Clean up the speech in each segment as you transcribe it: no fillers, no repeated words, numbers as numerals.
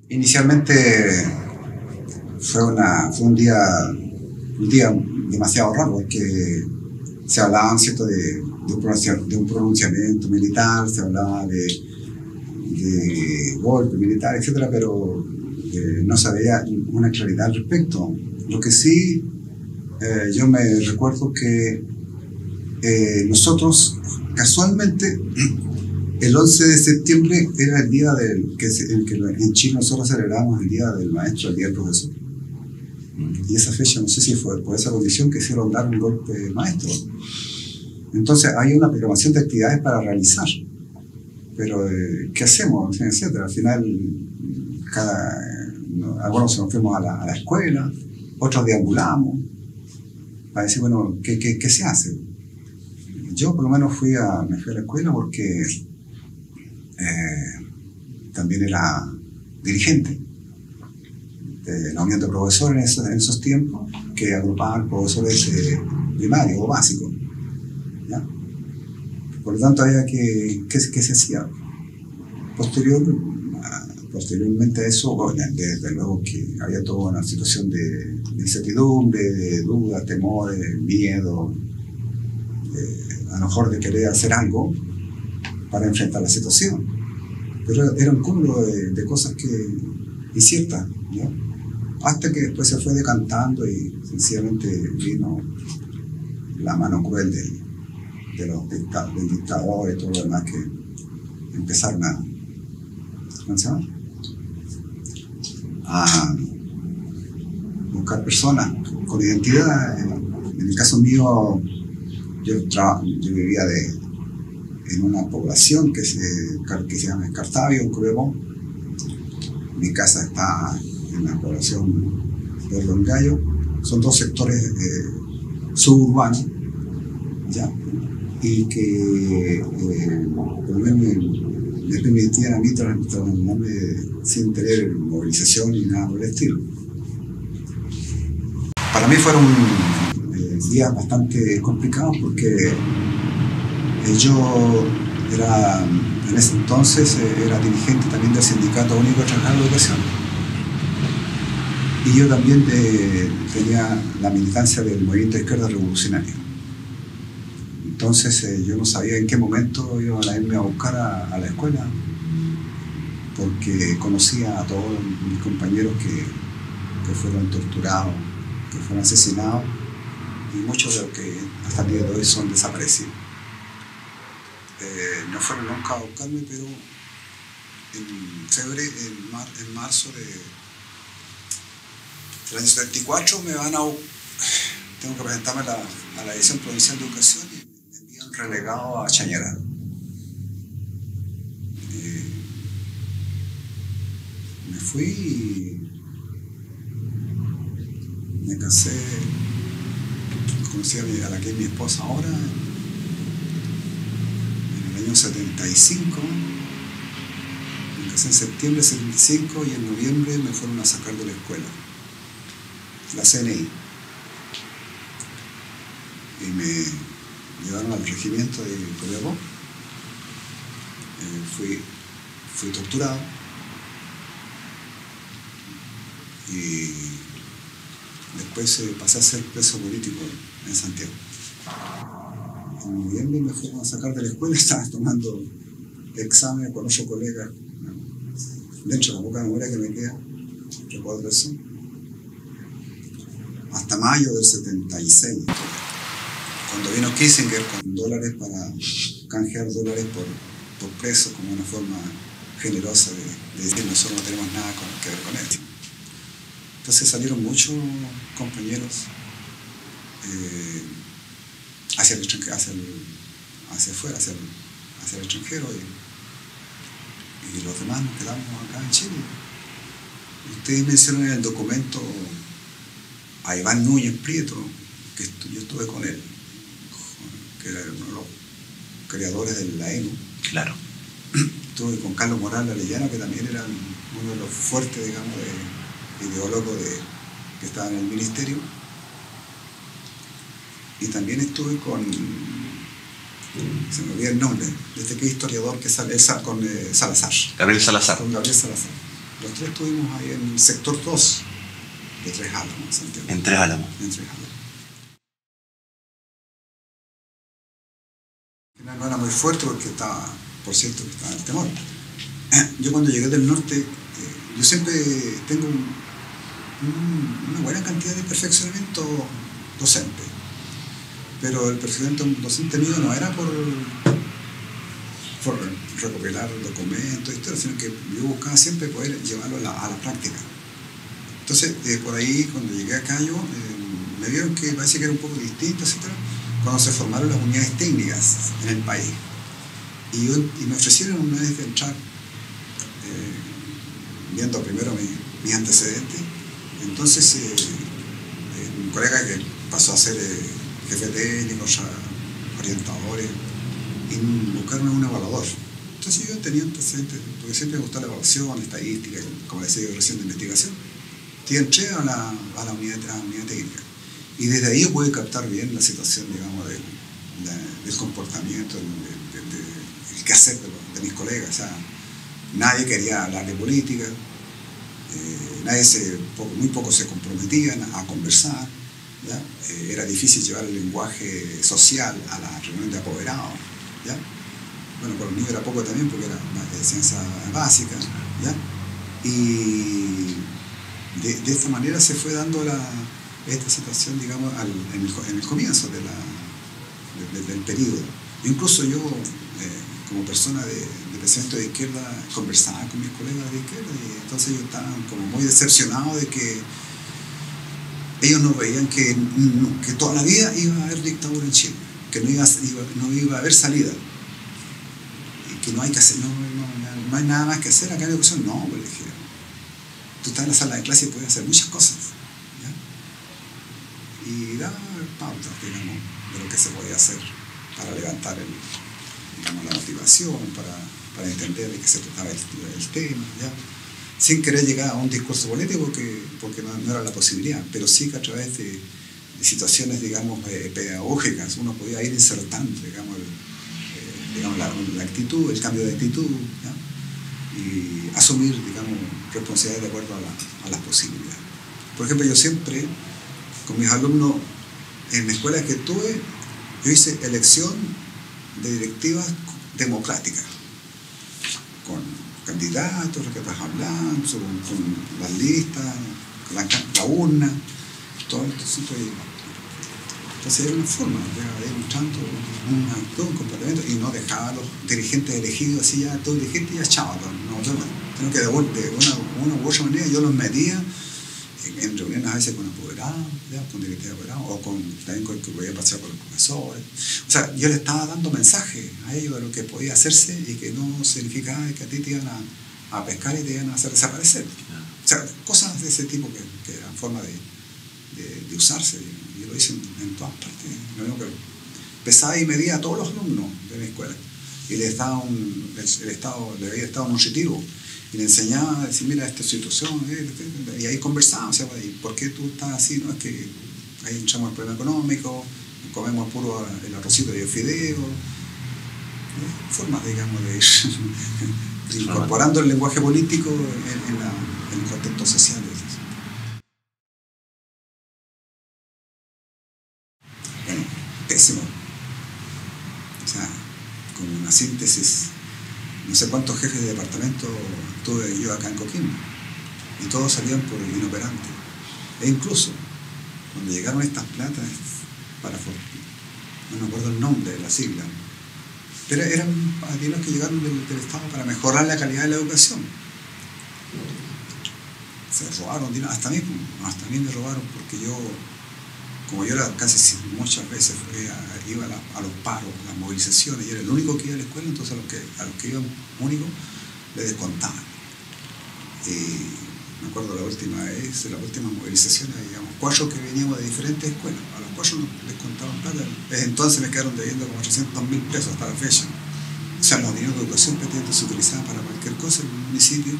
Inicialmente fue un día demasiado raro, porque se hablaban, ¿cierto?, de un pronunciamiento militar, se hablaba de golpe militar, etcétera, pero no se veía una claridad al respecto. Lo que sí, yo me recuerdo que nosotros, casualmente, el 11 de septiembre era el día que en Chile nosotros celebramos el día del maestro, el día del profesor. Y esa fecha, no sé si fue por esa condición que hicieron dar un golpe maestro. Entonces hay una programación de actividades para realizar. Pero, ¿qué hacemos? Etcétera. Al final, algunos nos fuimos a la escuela, otros deambulamos, para decir, bueno, ¿qué se hace? Yo por lo menos me fui a la escuela porque también era dirigente de la Unión de Profesores en esos tiempos, que agrupaban profesores primarios o básicos, ¿ya? Por lo tanto, había ¿qué se hacía? Posteriormente a eso, bueno, desde luego que había toda una situación de incertidumbre, de dudas, temores, miedo, a lo mejor de querer hacer algo para enfrentar la situación. Pero era un cúmulo de cosas inciertas, ¿no? Hasta que después se fue decantando y sencillamente vino la mano cruel del dictador y todo lo demás, que empezaron a buscar personas con identidad. En el caso mío, yo vivía en una población que se llama Cartavio, en Curepó. Mi casa está en la población de Rongallo. Son dos sectores suburbanos, ¿ya? Y que por lo menos me permitían a mí transformarme sin tener movilización ni nada por el estilo. Para mí fueron días bastante complicados, porque yo en ese entonces era dirigente también del Sindicato Único de Trabajadores de Educación, y yo también tenía la militancia del Movimiento de Izquierda Revolucionaria. Entonces yo no sabía en qué momento iban a irme a buscar a la escuela, porque conocía a todos mis compañeros que fueron torturados, que fueron asesinados, y muchos de los que hasta el día de hoy son desaparecidos. No fueron nunca a buscarme, pero en marzo del año 74 tengo que presentarme a la Dirección Provincial de Educación, y me envían relegado a Chañaral. Me fui y me casé, conocí a la que es mi esposa ahora, en el año 75. Me casé en septiembre de 75, y en noviembre me fueron a sacar de la escuela, la CNI, y me llevaron al regimiento de Copiapó. Fui torturado, y después pasé a ser preso político en Santiago. En noviembre me fueron a sacar de la escuela. Estaba tomando examen con otro colega, dentro de la poca memoria que me queda, recuerdo eso, hasta mayo del 76, cuando vino Kissinger con dólares para canjear dólares por presos, como una forma generosa de decir: nosotros no tenemos nada que ver con esto. Entonces salieron muchos compañeros hacia el extranjero, hacia el extranjero, y los demás nos quedamos acá en Chile. Ustedes mencionan en el documento a Iván Núñez Prieto, que yo estuve con él, que era uno de los creadores de la ENU. Claro. Estuve con Carlos Morales Arellano, que también era uno de los fuertes, digamos, ideólogos que estaban en el ministerio. Y también estuve se me olvida el nombre, que es historiador, que sale con Salazar. Gabriel Salazar. Con Gabriel Salazar. Los tres estuvimos ahí en el sector 2 de Tres Álamos, Santiago. En Tres Álamos. En Tres Álamos. No era muy fuerte porque estaba, por cierto, que estaba el temor. Yo cuando llegué del norte, yo siempre tengo una buena cantidad de perfeccionamiento docente. Pero el perfeccionamiento docente mío no era por recopilar documentos, sino que yo buscaba siempre poder llevarlo a la práctica. Entonces, por ahí, cuando llegué acá yo, me vieron que parece que era un poco distinto, etc., cuando se formaron las unidades técnicas en el país. Y me ofrecieron una vez de entrar, viendo primero mis antecedentes. Entonces, un colega que pasó a ser jefe técnico, orientadores, y buscaron un evaluador. Entonces yo tenía antecedentes, porque siempre me gustó la evaluación, la estadística, como decía yo recién, de investigación. Y entré a la unidad técnica. Y desde ahí yo pude captar bien la situación, digamos, del comportamiento, del quehacer de mis colegas. O sea, nadie quería hablar de política, muy pocos se comprometían a conversar, ¿ya? Era difícil llevar el lenguaje social a la reunión de apoderados, ¿ya? Bueno, con los niños era poco también porque era más de ciencia básica, ¿ya? Y de esta manera se fue dando esta situación, digamos, en el comienzo del periodo. Incluso yo, como persona de pensamiento de izquierda, conversaba con mis colegas de izquierda y entonces ellos estaban como muy decepcionados de que ellos no veían que toda la vida iba a haber dictadura en Chile, que no iba a haber salida y que no hay que hacer, no hay nada más que hacer acá en la educación. No, pues le dije, tú estás en la sala de clase y puedes hacer muchas cosas, ¿ya? Y dar pautas, digamos, de lo que se podía hacer para levantar la motivación, para entender de qué se trataba el tema, ¿ya? Sin querer llegar a un discurso político porque no era la posibilidad, pero sí que a través de situaciones, digamos, pedagógicas uno podía ir insertando, digamos, la actitud, el cambio de actitud, ¿ya? Y asumir, digamos, responsabilidades de acuerdo a las posibilidades. Por ejemplo, yo siempre, con mis alumnos, en la escuela que tuve, yo hice elección de directivas democráticas, con candidatos, los que estás hablando, con las listas, la urna, todo esto. Entonces era una forma de ir mostrando un comportamiento y no dejar a los dirigentes elegidos así ya, todos dirigentes ya chao. No, tengo que de una u otra manera yo los metía en reuniones a veces con apoderados, con directivos apoderados, o también con el que podía pasar con los profesores. O sea, yo les estaba dando mensajes a ellos de lo que podía hacerse y que no significaba que a ti te iban a pescar y te iban a hacer desaparecer. O sea, cosas de ese tipo que eran forma de usarse. Yo lo hice en todas partes. Lo mismo que pesaba y medía a todos los alumnos de mi escuela. Y les daba le había estado un retiro. Y le enseñaba a decir, mira, esta situación, y ahí conversaba, o sea, ¿por qué tú estás así? No, es que ahí entramos el problema económico, comemos puro el arrocito y el fideo, formas, digamos, de ir incorporando el lenguaje político en el contexto social. Bueno, pésimo. O sea, con una síntesis. No sé cuántos jefes de departamento tuve yo acá en Coquimbo y todos salían por inoperantes. E incluso cuando llegaron estas platas no me acuerdo el nombre de la sigla, pero eran dinero que llegaron del Estado para mejorar la calidad de la educación. Se robaron dinero, hasta a mí me robaron porque como yo era muchas veces iba a los paros, las movilizaciones, y era el único que iba a la escuela, entonces a los que iban únicos le descontaban. Me acuerdo la última movilización, digamos, 4 que veníamos de diferentes escuelas, a los 4 nos descontaban plata. Desde entonces me quedaron debiendo como 800.000 pesos hasta la fecha. O sea, los dineros de educación prácticamente se utilizaban para cualquier cosa en el municipio.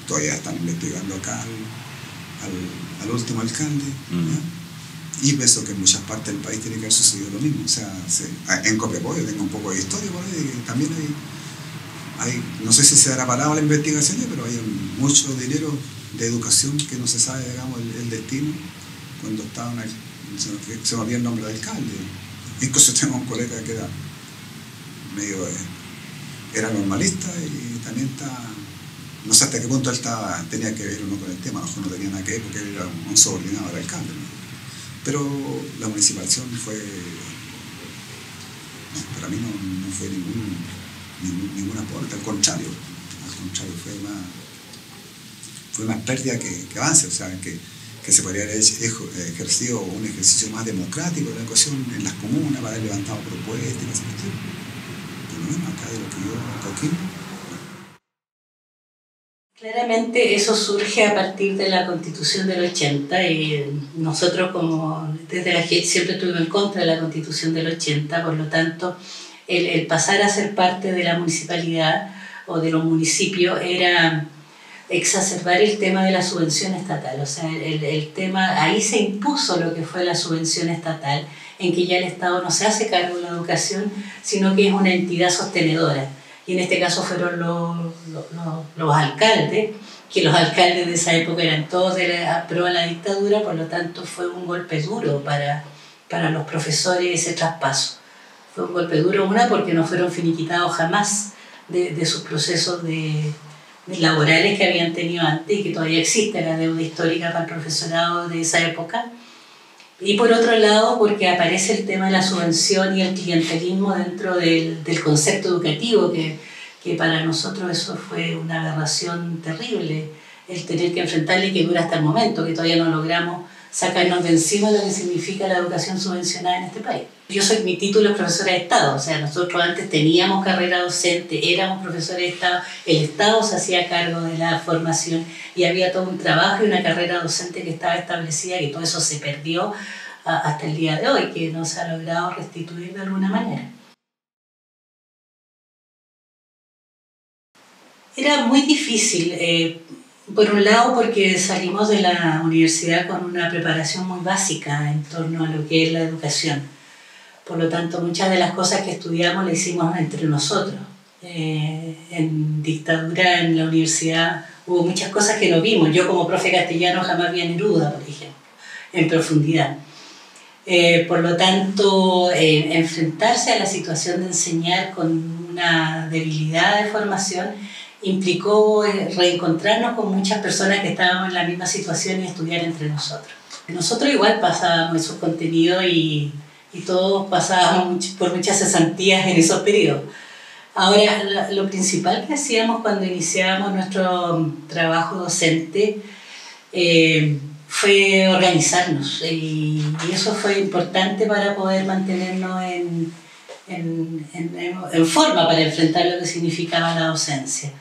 Todavía están investigando acá al último alcalde. Y pienso que en muchas partes del país tiene que haber sucedido lo mismo. O sea, en Copiapó yo tengo un poco de historia por ahí, que también no sé si se dará parado la investigación, pero hay mucho dinero de educación que no se sabe, digamos, el destino, cuando estaban ahí. Se me olvidó el nombre del alcalde. Incluso tengo un colega que era medio, era normalista y también no sé hasta qué punto él tenía que ver uno con el tema, a lo mejor no tenía nada que ver porque él era un subordinado del alcalde, ¿no? Pero la municipalización fue, para mí no fue ningún aporte, al contrario fue más pérdida que avance, o sea, que se podría haber ejercido un ejercicio más democrático de la educación en las comunas, para haber levantado propuestas y cosas así. Por lo menos acá de lo que yo, Coquimbo. Claramente eso surge a partir de la Constitución del 80 y nosotros como desde la GECH siempre estuvimos en contra de la Constitución del 80, por lo tanto el pasar a ser parte de la municipalidad o de los municipios era exacerbar el tema de la subvención estatal, o sea, el tema, ahí se impuso lo que fue la subvención estatal, en que ya el Estado no se hace cargo de la educación, sino que es una entidad sostenedora. Y en este caso fueron los alcaldes, que los alcaldes de esa época eran todos pro a la dictadura, por lo tanto fue un golpe duro para los profesores ese traspaso. Fue un golpe duro, porque no fueron finiquitados jamás de sus procesos laborales que habían tenido antes y que todavía existe la deuda histórica para el profesorado de esa época. Y por otro lado, porque aparece el tema de la subvención y el clientelismo dentro del concepto educativo, que para nosotros eso fue una aberración terrible, el tener que enfrentarle y que dura hasta el momento, que todavía no logramos sacarnos de encima lo que significa la educación subvencionada en este país. Mi título es profesora de Estado, o sea, nosotros antes teníamos carrera docente, éramos profesores de Estado, el Estado se hacía cargo de la formación y había todo un trabajo y una carrera docente que estaba establecida, que todo eso se perdió hasta el día de hoy, que no se ha logrado restituir de alguna manera. Era muy difícil, por un lado porque salimos de la universidad con una preparación muy básica en torno a lo que es la educación. Por lo tanto, muchas de las cosas que estudiamos las hicimos entre nosotros. En dictadura, en la universidad, hubo muchas cosas que no vimos. Yo como profe castellano jamás vi a Neruda, por ejemplo, en profundidad. Por lo tanto, enfrentarse a la situación de enseñar con una debilidad de formación implicó reencontrarnos con muchas personas que estábamos en la misma situación y estudiar entre nosotros. Nosotros igual pasábamos esos contenidos y todos pasábamos por muchas cesantías en esos periodos. Ahora, lo principal que hacíamos cuando iniciábamos nuestro trabajo docente fue organizarnos y eso fue importante para poder mantenernos en forma para enfrentar lo que significaba la docencia.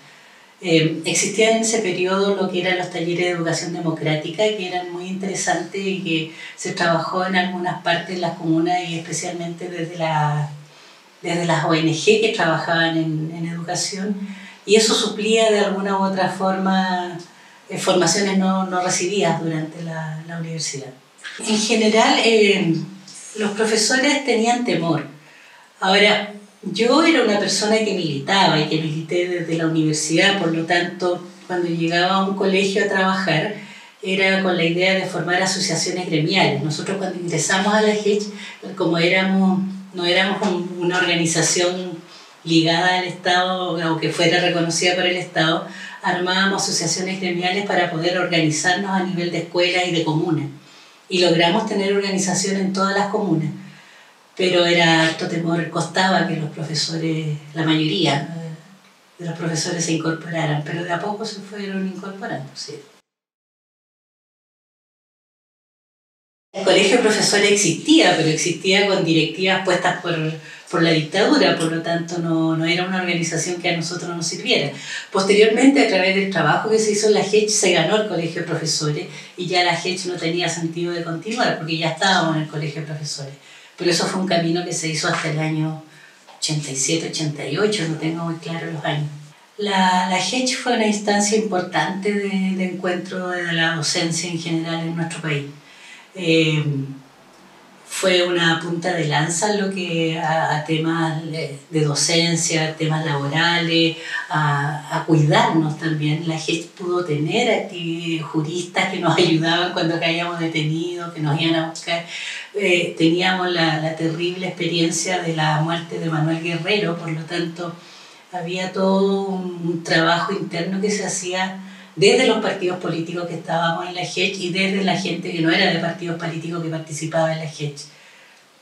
Existían en ese periodo lo que eran los talleres de educación democrática, que eran muy interesantes y que se trabajó en algunas partes de las comunas y especialmente desde las ONG que trabajaban en educación, y eso suplía de alguna u otra forma formaciones no recibidas durante la universidad. En general, los profesores tenían temor. Ahora, yo era una persona que militaba y que milité desde la universidad, por lo tanto, cuando llegaba a un colegio a trabajar, era con la idea de formar asociaciones gremiales. Nosotros cuando ingresamos a la GECH, como no éramos una organización ligada al Estado o que fuera reconocida por el Estado, armábamos asociaciones gremiales para poder organizarnos a nivel de escuelas y de comunas. Y logramos tener organización en todas las comunas. Pero era harto temor, costaba que los profesores, la mayoría de los profesores se incorporaran, pero de a poco se fueron incorporando, sí. El colegio de profesores existía, pero existía con directivas puestas por la dictadura, por lo tanto no era una organización que a nosotros nos sirviera. Posteriormente, a través del trabajo que se hizo en la GECH, se ganó el colegio de profesores y ya la GECH no tenía sentido de continuar porque ya estábamos en el colegio de profesores. Pero eso fue un camino que se hizo hasta el año 87, 88, no tengo muy claro los años. La GECH fue una instancia importante de encuentro de la docencia en general en nuestro país. fue una punta de lanza en lo que a temas de docencia, temas laborales, a cuidarnos también. La JEC pudo tener juristas que nos ayudaban cuando caíamos detenidos, que nos iban a buscar. Teníamos la terrible experiencia de la muerte de Manuel Guerrero, por lo tanto había todo un trabajo interno que se hacía desde los partidos políticos que estábamos en la JEC y desde la gente que no era de partidos políticos que participaba en la JEC.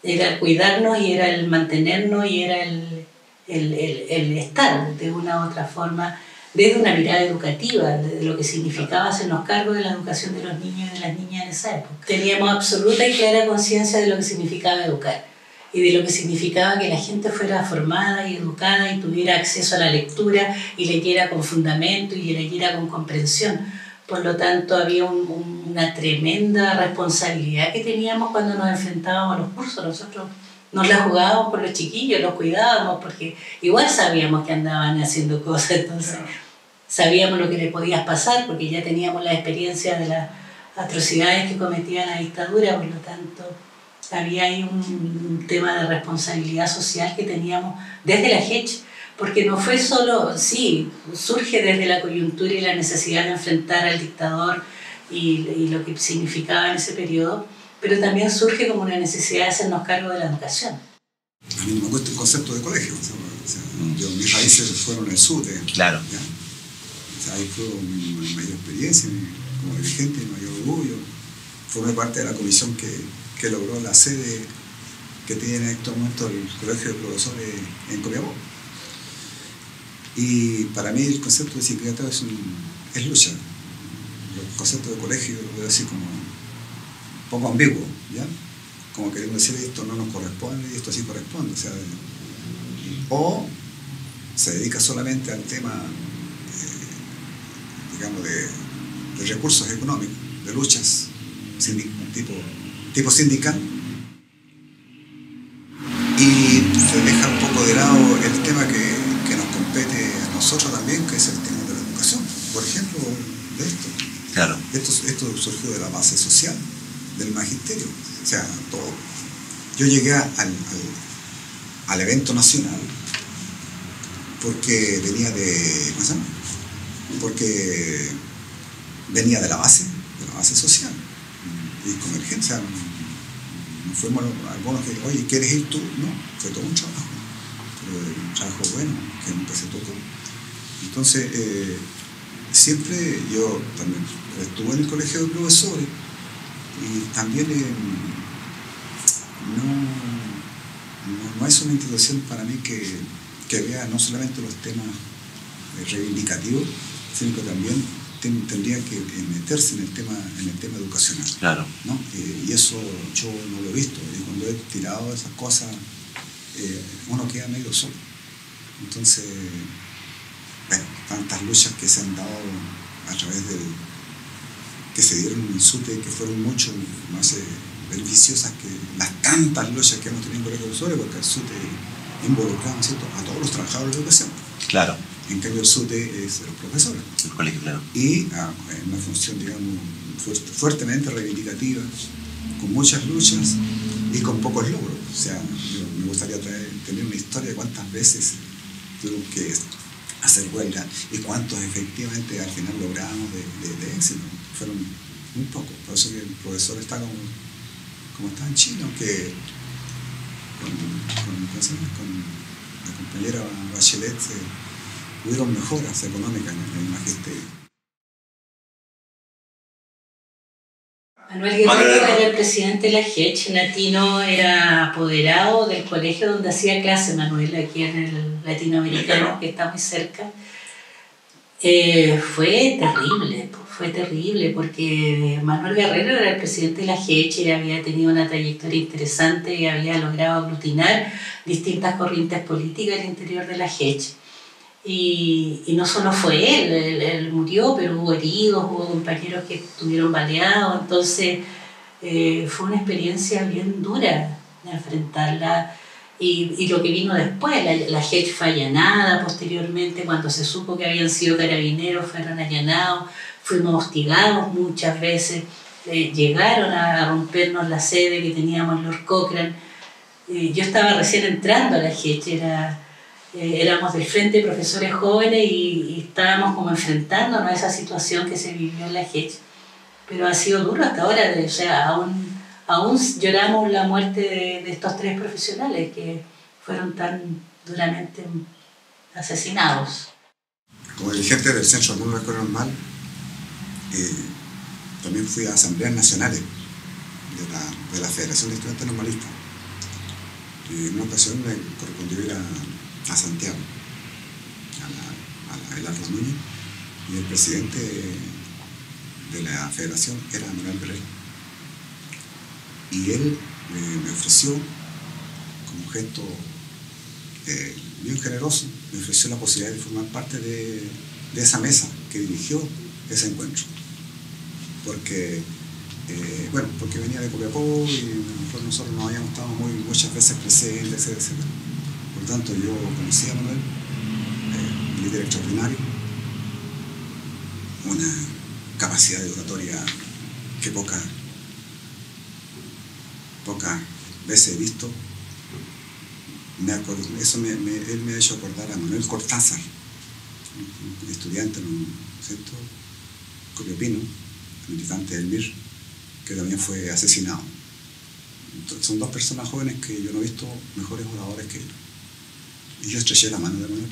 Era el cuidarnos y era el mantenernos y era el estar de una u otra forma desde una mirada educativa, de lo que significaba hacernos cargo de la educación de los niños y de las niñas en esa época. Teníamos absoluta y clara conciencia de lo que significaba educar y de lo que significaba que la gente fuera formada y educada y tuviera acceso a la lectura y leyera con fundamento y leyera con comprensión. Por lo tanto, había una tremenda responsabilidad que teníamos cuando nos enfrentábamos a los cursos. Nosotros nos la jugábamos por los chiquillos, los cuidábamos, porque igual sabíamos que andaban haciendo cosas, entonces sabíamos lo que les podía pasar, porque ya teníamos la experiencia de las atrocidades que cometía la dictadura, por lo tanto había ahí un tema de responsabilidad social que teníamos desde la JEC, porque no fue solo, sí, surge desde la coyuntura y la necesidad de enfrentar al dictador y lo que significaba en ese periodo, pero también surge como una necesidad de hacernos cargo de la educación. A mí me gusta el concepto de colegio. Mis raíces fueron el SUTE. Claro. Ahí fue mi mayor experiencia como dirigente, mi mayor orgullo. Formé parte de la comisión que logró la sede que tiene en este momento el Colegio de Profesores en Copiapó. Y para mí el concepto de psiquiatra es lucha. El concepto de colegio lo veo así como un poco ambiguo, ¿ya? Como queriendo decir esto no nos corresponde y esto sí corresponde. O se dedica solamente al tema, digamos, de recursos económicos, de luchas tipo sindical, y se deja un poco de lado el tema que nos compete a nosotros también, que es el tema de la educación. Por ejemplo, de esto. Claro. Esto surgió de la base social, del magisterio. O sea, todo. Yo llegué al evento nacional porque venía de, ¿cómo se llama? Porque venía de la base social y convergencia. No fuimos algunos que, oye, ¿quieres ir tú? No, fue todo un trabajo, pero un trabajo bueno, que nunca se tocó. Entonces, siempre yo también estuve en el colegio de profesores y también no es una institución para mí que vea no solamente los temas reivindicativos, sino que también tendría que meterse en el tema educacional. Claro. ¿No? Y eso yo no lo he visto. Y cuando he tirado esas cosas, uno queda medio solo. Entonces, bueno, tantas luchas que se han dado a través que se dieron en el SUTE, que fueron mucho más beneficiosas que las tantas luchas que hemos tenido en el colegio de profesores, porque el SUTE involucraba, ¿cierto?, a todos los trabajadores de educación. Claro. En cambio el SUTE es de los profesores. El colegio, claro. Y en una función, digamos, fuertemente reivindicativa, con muchas luchas y con pocos logros. O sea, me gustaría tener una historia de cuántas veces tuvimos que hacer huelga y cuántos efectivamente al final logramos de éxito. Fueron muy pocos. Por eso que el profesor está como está en Chile, aunque con la compañera Bachelet hubieron mejoras económicas en el magisterio. Manuel Guerrero era el presidente de la JEC, Natino era apoderado del colegio donde hacía clase Manuel, aquí en el latinoamericano, que está muy cerca. Fue terrible porque Manuel Guerrero era el presidente de la JEC y había tenido una trayectoria interesante y había logrado aglutinar distintas corrientes políticas al interior de la JEC. Y no solo fue él murió, pero hubo heridos, hubo compañeros que estuvieron baleados, entonces fue una experiencia bien dura de enfrentarla. Y lo que vino después, la JEC fue allanada posteriormente, cuando se supo que habían sido carabineros, fueron allanados, fuimos hostigados muchas veces. llegaron a rompernos la sede que teníamos en Lord Cochrane. Yo estaba recién entrando a la HECH, éramos del Frente de Profesores Jóvenes y estábamos como enfrentándonos a esa situación que se vivió en la HECH. Pero ha sido duro hasta ahora, o sea, aún lloramos la muerte de estos 3 profesionales que fueron tan duramente asesinados. Como dirigente del Centro de Alumnos Normal, también fui a asambleas nacionales de la Federación de Estudiantes Normalistas. En una ocasión me correspondió ir a Santiago, a la Elardo Núñez, y el presidente de la federación era Manuel Belén. Y él me ofreció, como gesto bien generoso, me ofreció la posibilidad de formar parte de esa mesa que dirigió ese encuentro. Porque venía de Copiapó y a lo mejor nosotros no habíamos estado muchas veces presentes, etc. Por lo tanto, yo conocí a Manuel, un líder extraordinario, una capacidad de oratoria que pocas veces he visto. Él me ha hecho acordar a Manuel Cortázar, un estudiante en un centro copiapino, militante del MIR, que también fue asesinado. Entonces, son 2 personas jóvenes que yo no he visto mejores oradores que él. Y yo estreché la mano de Manuel.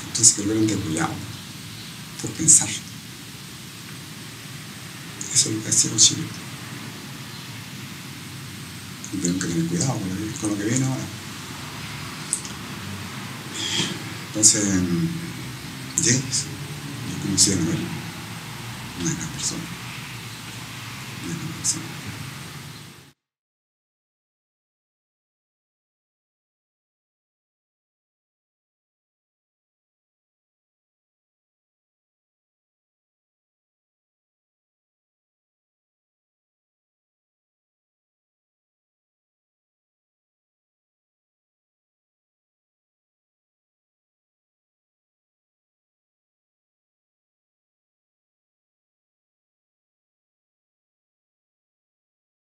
Entonces, que luego tener cuidado por pensar. Eso es lo que hacía en Chile. Y tenemos que tener cuidado con lo que viene ahora. Entonces, yo conocí a Manuel, una gran persona.